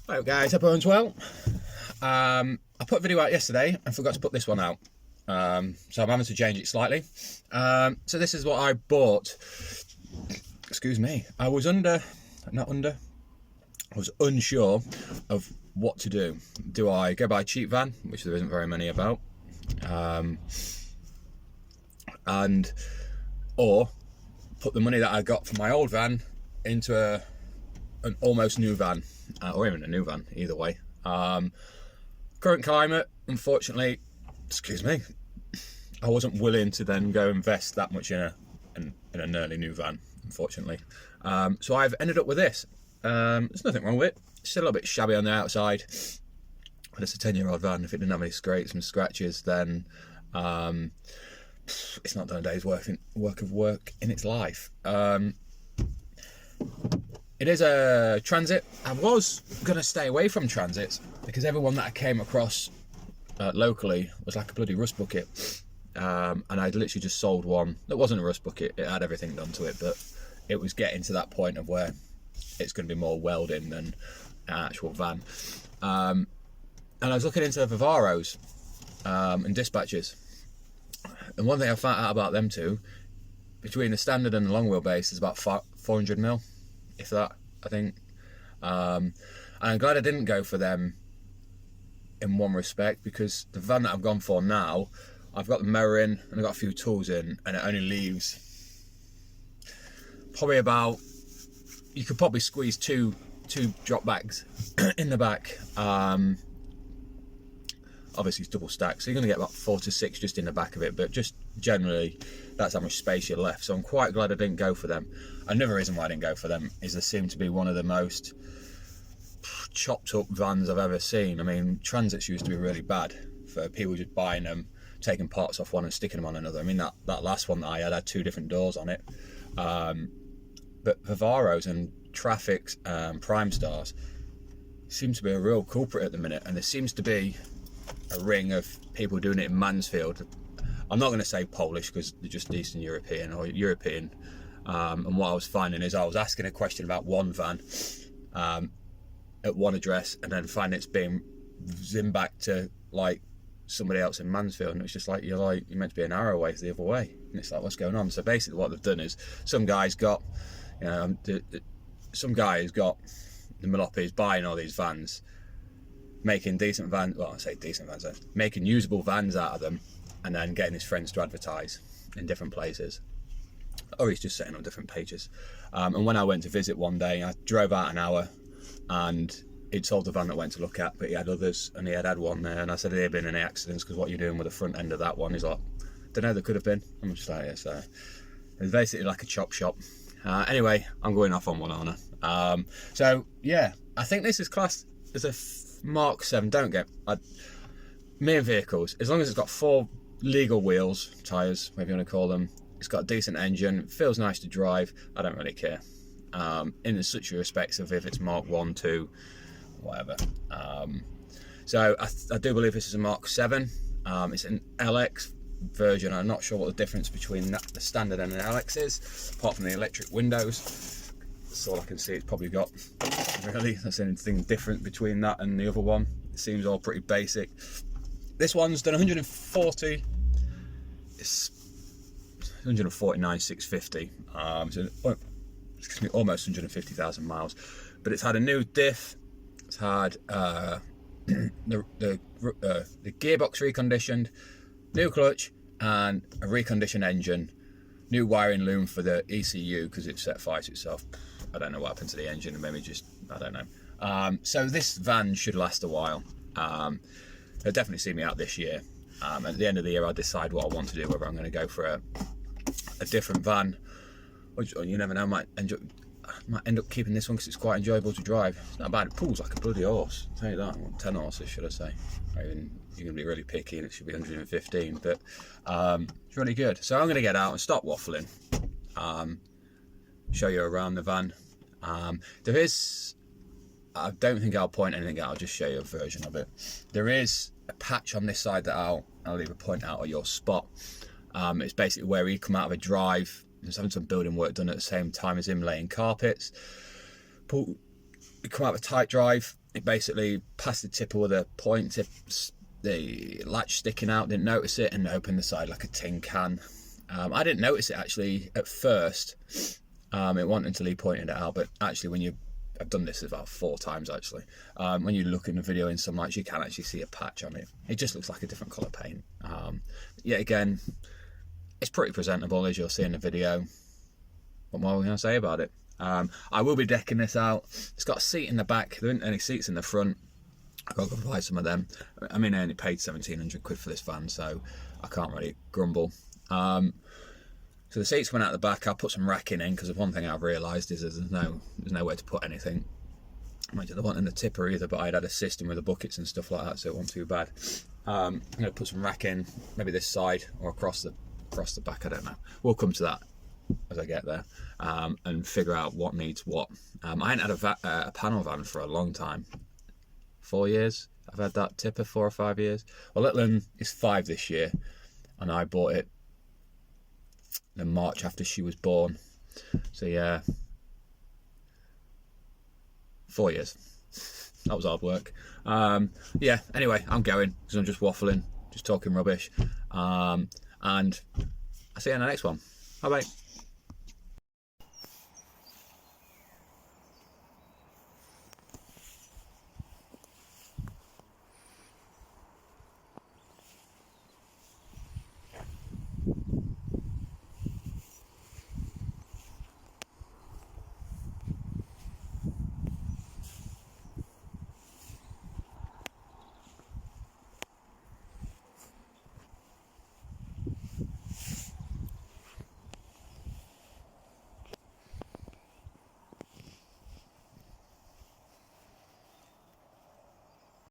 Hello guys, hope everyone's well. I put a video out yesterday and forgot to put this one out. So I'm having to change it slightly. So this is what I bought. Excuse me. I was unsure of what to do. Do I go buy a cheap van, which there isn't very many about, or put the money that I got from my old van into an almost new van, or even a new van, either way. Current climate, unfortunately, excuse me, I wasn't willing to then go invest that much in a nearly new van, unfortunately. So I've ended up with this. There's nothing wrong with it. It's still a little bit shabby on the outside, but it's a 10-year-old van. If it didn't have any scrapes and scratches, then it's not done a day's work in its life. It is a Transit. I was going to stay away from Transits because everyone that I came across locally was like a bloody rust bucket. And I'd literally just sold one that wasn't a rust bucket. It had everything done to it, but it was getting to that point of where it's going to be more welding than an actual van. And I was looking into Vivaros and dispatches. And one thing I found out about them too, between the standard and the long wheelbase is about 400 mil, if that, I think. And I'm glad I didn't go for them in one respect, because the van that I've gone for now, I've got the mirror in and I've got a few tools in, and it only leaves probably about, you could probably squeeze two drop bags in the back. Obviously it's double stacked, so you're going to get about 4 to 6 just in the back of it, but just generally that's how much space you're left. So I'm quite glad I didn't go for them. Another reason why I didn't go for them is they seem to be one of the most chopped up vans I've ever seen. I mean, Transits used to be really bad for people just buying them, taking parts off one and sticking them on another. I mean, that last one that I had 2 different doors on it. But Vivaros and Traffics, Prime Stars seem to be a real culprit at the minute, and there seems to be a ring of people doing it in Mansfield. I'm not going to say Polish because they're just Eastern European or European. And what I was finding is I was asking a question about one van at one address, and then finding it's being zimmed back to like somebody else in Mansfield, and it's just like you're meant to be an hour away the other way, and it's like, what's going on? So basically what they've done is some guy's got, some guy who's got the Maloppes buying all these vans, making decent vans, well, I say decent vans, making usable vans out of them, and then getting his friends to advertise in different places, or he's just setting up different pages. And when I went to visit one day, I drove out an hour, and he'd sold the van that I went to look at, but he had others, and he had one there, and I said, have there been any accidents? Because what you're doing with the front end of that one? He's like, don't know, there could have been. I'm just like, yeah. So it's basically like a chop shop. Anyway, I'm going off on one owner. So yeah, I think this is classed as a Mark 7. Don't get me and vehicles, as long as it's got 4 legal wheels, tyres, whatever you want to call them, it's got a decent engine, it feels nice to drive, I don't really care. In such respects of if it's Mark 1, 2, whatever. So I do believe this is a Mark 7. It's an LX version. I'm not sure what the difference between the standard and an LX is, apart from the electric windows. That's all I can see. It's probably got, really, that's anything different between that and the other one. It seems all pretty basic. This one's done 140. It's 149,650. So, excuse me, almost 150,000 miles. But it's had a new diff. It's had the gearbox reconditioned, new clutch, and a reconditioned engine. New wiring loom for the ECU because it set fire to itself. I don't know what happened to the engine, maybe just, I don't know. So this van should last a while. It'll definitely see me out this year. At the end of the year, I'll decide what I want to do, whether I'm going to go for a different van, or you never know, I might end up keeping this one because it's quite enjoyable to drive. It's not bad. It pulls like a bloody horse, I'll tell you that. Well, 10 horses, should I say. I mean, you're going to be really picky and it should be 115, but it's really good. So I'm going to get out and stop waffling, show you around the van. There is, I don't think I'll point anything out, I'll just show you a version of it. There is a patch on this side that I'll either point out at your spot. It's basically where he come out of a drive. He's having some building work done at the same time as him laying carpets. Come out of a tight drive it basically passed the tipper with a point tip, the latch sticking out, didn't notice it, and opened the side like a tin can. I didn't notice it actually at first. It wasn't until he pointed it out, but actually when I've done this about 4 times actually. When you look in the video in some lights, you can actually see a patch on it. It just looks like a different colour paint. Yet again, it's pretty presentable as you'll see in the video. What more are we going to say about it? I will be decking this out. It's got a seat in the back. There aren't any seats in the front. I've got to go buy some of them. I mean, I only paid 1,700 quid for this van, so I can't really grumble. So the seats went out the back. I'll put some racking in, because one thing I've realised is there's nowhere to put anything. Mind you, there wasn't in the tipper either, but I'd had a system with the buckets and stuff like that, so it wasn't too bad. I'm going to put some rack in, maybe this side or across the back, I don't know. We'll come to that as I get there, and figure out what needs what. I ain't had a panel van for a long time. 4 years I've had that tipper, 4 or 5 years. Well, Litland is 5 this year, and I bought it in March after she was born. So yeah, 4 years. That was hard work. Yeah, anyway, I'm going because I'm just waffling, just talking rubbish. And I'll see you in the next one. Bye bye.